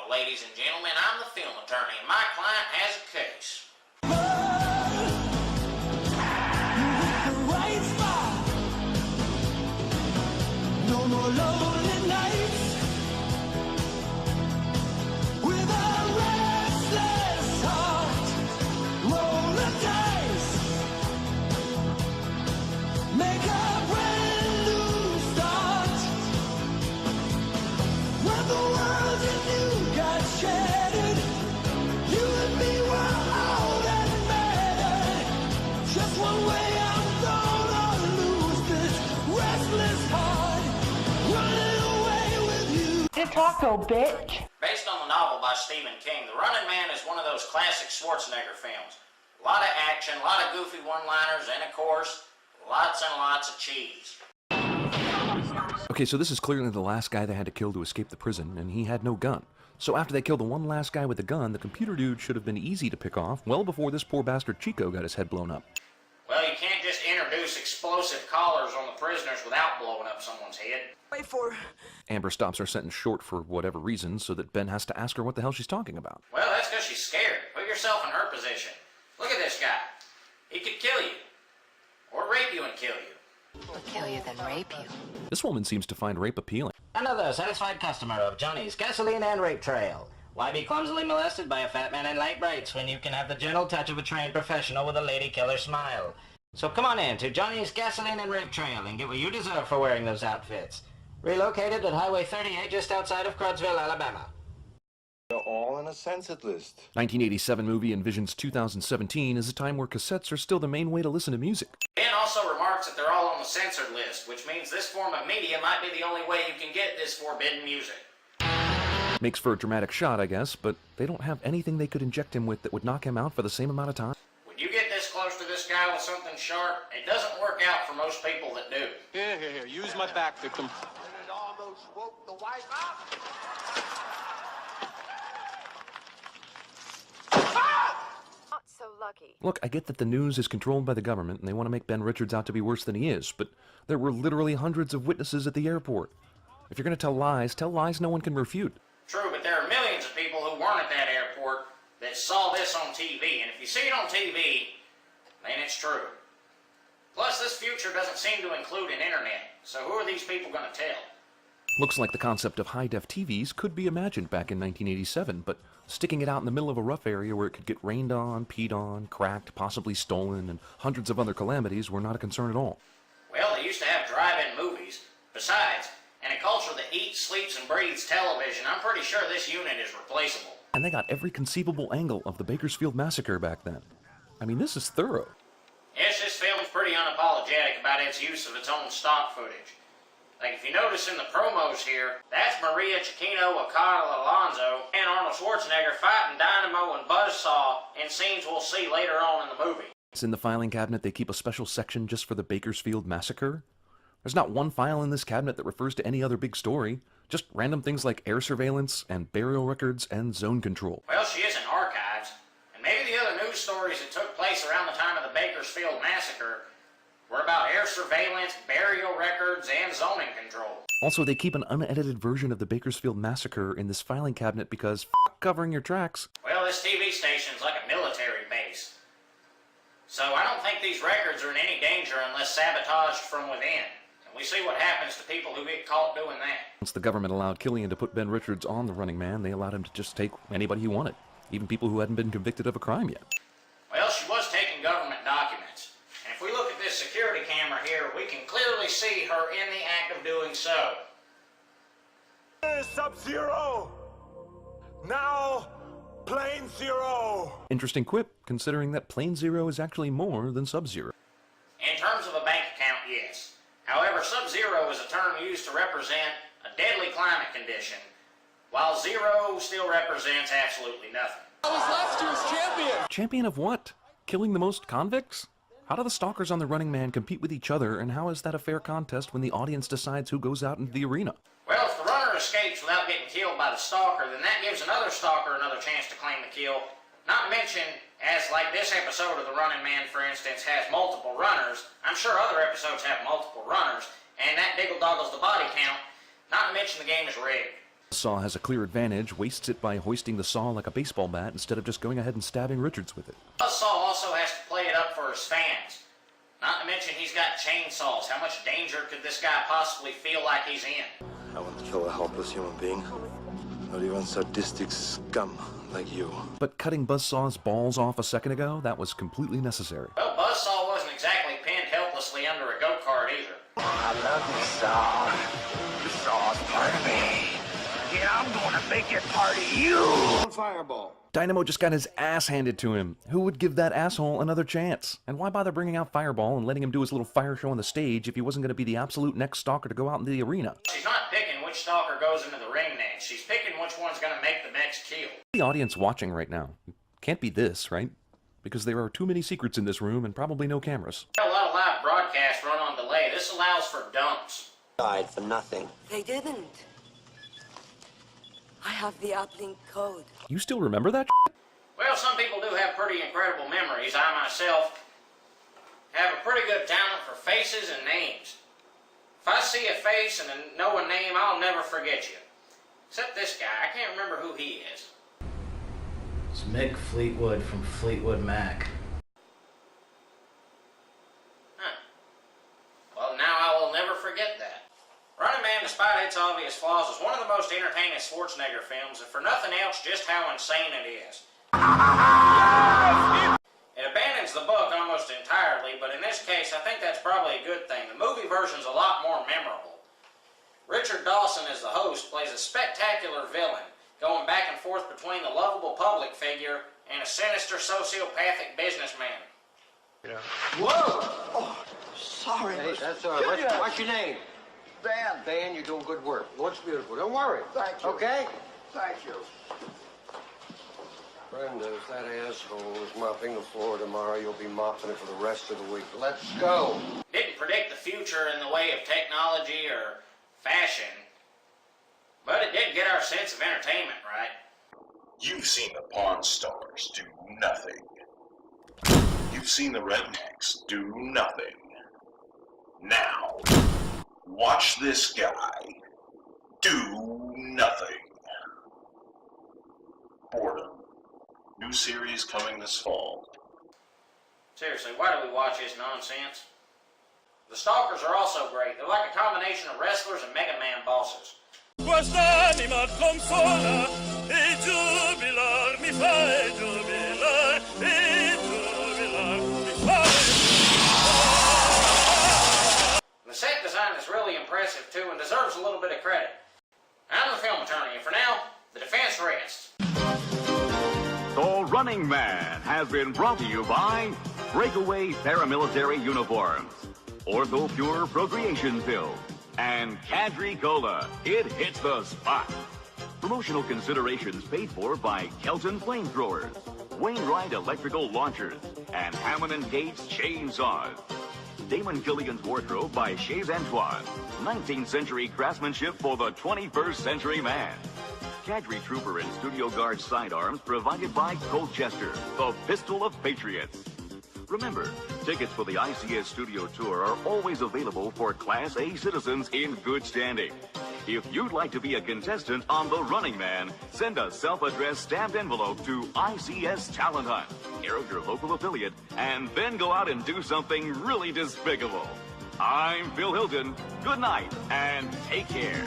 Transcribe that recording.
ladies and gentlemen, I'm the film attorney, and my client has a case. No more lonely nights with a restless heart. Roll the dice, make a brand new start. When the world and you got shattered, you and me were all that mattered. Just one way I'm gonna lose this restless heart. Taco, bitch. Based on the novel by Stephen King, The Running Man is one of those classic Schwarzenegger films. A lot of action, a lot of goofy one-liners, and of course, lots and lots of cheese. Okay, so this is clearly the last guy they had to kill to escape the prison, and he had no gun. So after they killed the one last guy with the gun, the computer dude should have been easy to pick off well before this poor bastard Chico got his head blown up. Well, you can't just introduce explosive collars on the prisoners without blowing up someone's head. Wait for... Amber stops her sentence short for whatever reason, so that Ben has to ask her what the hell she's talking about. Well, that's because she's scared. Put yourself in her position. Look at this guy. He could kill you. Or rape you and kill you. Or kill you then rape you. This woman seems to find rape appealing. Another satisfied customer of Johnny's Gasoline and Rape Trail. Why be clumsily molested by a fat man in light brights when you can have the gentle touch of a trained professional with a lady killer smile? So come on in to Johnny's Gasoline and Rape Trail and get what you deserve for wearing those outfits. Relocated at Highway 38 just outside of Cruddsville, Alabama. They're all on a censored list. 1987 movie envisions 2017 as a time where cassettes are still the main way to listen to music. Ben also remarks that they're all on the censored list, which means this form of media might be the only way you can get this forbidden music. Makes for a dramatic shot, I guess, but they don't have anything they could inject him with that would knock him out for the same amount of time. When you get this close to this guy with something sharp, it doesn't work out for most people that do. Here, use my back, victim. It almost woke the wife up. Not so lucky. Look, I get that the news is controlled by the government and they want to make Ben Richards out to be worse than he is, but there were literally hundreds of witnesses at the airport. If you're going to tell lies no one can refute. True, but there are millions of people who weren't at that airport that saw this on TV, and if you see it on TV, then it's true. Plus, this future doesn't seem to include an internet, so who are these people going to tell? Looks like the concept of high-def TVs could be imagined back in 1987, but sticking it out in the middle of a rough area where it could get rained on, peed on, cracked, possibly stolen, and hundreds of other calamities were not a concern at all. Well, they used to have drive-in movies. Besides, in a culture that eats, sleeps, and breathes television, I'm pretty sure this unit is replaceable. And they got every conceivable angle of the Bakersfield Massacre back then. I mean, this is thorough. Yes, this film's pretty unapologetic about its use of its own stock footage. Like, if you notice in the promos here, that's Maria Chiquino, Ricardo Alonso, and Arnold Schwarzenegger fighting Dynamo and Buzzsaw in scenes we'll see later on in the movie. It's in the filing cabinet they keep a special section just for the Bakersfield Massacre. There's not one file in this cabinet that refers to any other big story. Just random things like air surveillance and burial records and zone control. Well, she is in archives, and maybe the other news stories that took place around the time of the Bakersfield Massacre were about air surveillance, burial records, and zoning control. Also, they keep an unedited version of the Bakersfield Massacre in this filing cabinet because f*** covering your tracks. Well, this TV station's like a military base. So I don't think these records are in any danger unless sabotaged from within. We see what happens to people who get caught doing that. Once the government allowed Killian to put Ben Richards on the Running Man, they allowed him to just take anybody he wanted, even people who hadn't been convicted of a crime yet. Well, she was taking government documents. And if we look at this security camera here, we can clearly see her in the act of doing so. Sub-Zero! Now, Plane Zero! Interesting quip, considering that Plane Zero is actually more than Sub-Zero. In terms of a bank account, yes. However, Sub-Zero is a term used to represent a deadly climate condition, while zero still represents absolutely nothing. I was last year's champion! Champion of what? Killing the most convicts? How do the stalkers on the Running Man compete with each other, and how is that a fair contest when the audience decides who goes out into the arena? Well, if the runner escapes without getting killed by the stalker, then that gives another stalker another chance to claim the kill. Not to mention, as like this episode of The Running Man, for instance, has multiple runners, I'm sure other episodes have multiple runners, and that diggle-doggles the body count, not to mention the game is rigged. Buzzsaw has a clear advantage, wastes it by hoisting the saw like a baseball bat instead of just going ahead and stabbing Richards with it. Buzzsaw also has to play it up for his fans. Not to mention he's got chainsaws. How much danger could this guy possibly feel like he's in? I won't kill a helpless human being. Not even sadistic scum like you. But cutting Buzzsaw's balls off a second ago, that was completely necessary. Well, Buzzsaw wasn't exactly pinned helplessly under a go-kart either. I love this saw. This saw's part of me. Yeah, I'm gonna make it part of you. Fireball. Dynamo just got his ass handed to him. Who would give that asshole another chance? And why bother bringing out Fireball and letting him do his little fire show on the stage if he wasn't going to be the absolute next stalker to go out into the arena? She's not picking which stalker goes into the ring next. She's picking which one's gonna make the next kill. The audience watching right now can't be this, right? Because there are too many secrets in this room and probably no cameras. A lot of live broadcasts run on delay. This allows for dumps. Died for nothing. They didn't. I have the uplink code. You still remember that? Well, some people do have pretty incredible memories. I myself have a pretty good talent for faces and names. If I see a face and know a name, I'll never forget you. Except this guy. I can't remember who he is. It's Mick Fleetwood from Fleetwood Mac. Huh. Well, now I will never forget that. Running Man, despite its obvious flaws, is one of the most entertaining Schwarzenegger films, if for nothing else, just how insane it is. It abandons the book almost entirely, but in this case, I think that's probably a good thing. The movie version's a lot more memorable. Richard Dawson, as the host, plays a spectacular villain, going back and forth between the lovable public figure and a sinister sociopathic businessman. Yeah. Whoa! Oh, sorry. Hey, that's all right. What's your name? Dan. Dan, you're doing good work. Looks beautiful. Don't worry. Thank you. Okay? Thank you. Brenda, if that asshole is mopping the floor tomorrow, you'll be mopping it for the rest of the week. Let's go. Didn't predict the future in the way of technology or fashion, but it did get our sense of entertainment right. You've seen the Pawn Stars do nothing. You've seen the Rednecks do nothing. Now, watch this guy do nothing. Boredom. New series coming this fall. Seriously, why do we watch this nonsense? The Stalkers are also great. They're like a combination of wrestlers and Mega Man bosses. Quest'anima consola e giubilar mi fai giubilar e giubilar mi fai. The set design is really impressive too and deserves a little bit of credit. I'm the film attorney, and for now, the defense rests. The Running Man has been brought to you by Breakaway Paramilitary Uniforms, Ortho Pure Procreation Pills, and Cadre Cola. It hits the spot. Promotional considerations paid for by Kelton Flamethrowers, Wainwright Electrical Launchers, and Hammond & Gates Chainsaws. Damon Gilligan's Wardrobe by Chez Antoine. 19th century craftsmanship for the 21st century man. Cadre Trooper and Studio Guard sidearms provided by Colchester, the pistol of patriots. Remember, tickets for the ICS Studio Tour are always available for Class A citizens in good standing. If you'd like to be a contestant on The Running Man, send a self-addressed stamped envelope to ICS Talent Hunt, care of your local affiliate, and then go out and do something really despicable. I'm Phil Hilton. Good night, and take care.